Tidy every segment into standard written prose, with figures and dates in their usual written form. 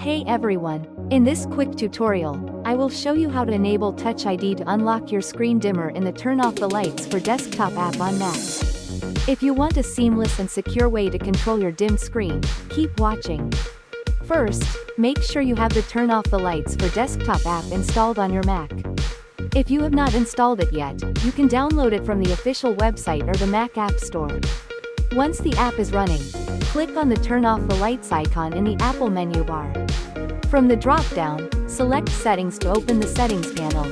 Hey everyone, in this quick tutorial, I will show you how to enable Touch ID to unlock your screen dimmer in the Turn Off the Lights for Desktop app on Mac. If you want a seamless and secure way to control your dimmed screen, keep watching. First, make sure you have the Turn Off the Lights for Desktop app installed on your Mac. If you have not installed it yet, you can download it from the official website or the Mac App Store. Once the app is running, click on the Turn Off the Lights icon in the Apple menu bar. From the drop-down, select Settings to open the Settings panel.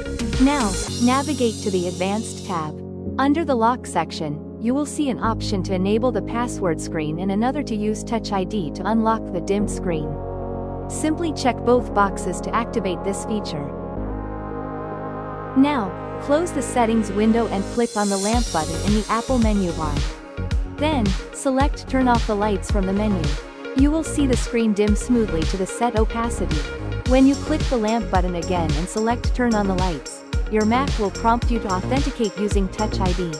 Now, navigate to the Advanced tab. Under the Lock section, you will see an option to enable the password screen and another to use Touch ID to unlock the dimmed screen. Simply check both boxes to activate this feature. Now, close the Settings window and click on the lamp button in the Apple menu bar. Then, select Turn Off the Lights from the menu. You will see the screen dim smoothly to the set opacity. When you click the lamp button again and select Turn on the Lights, your Mac will prompt you to authenticate using Touch ID.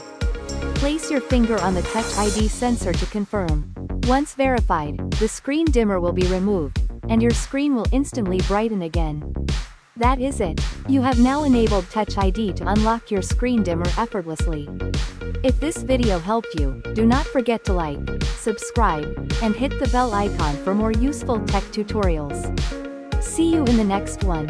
Place your finger on the Touch ID sensor to confirm. Once verified, the screen dimmer will be removed, and your screen will instantly brighten again. That is it. You have now enabled Touch ID to unlock your screen dimmer effortlessly. If this video helped you, do not forget to like, subscribe, and hit the bell icon for more useful tech tutorials. See you in the next one.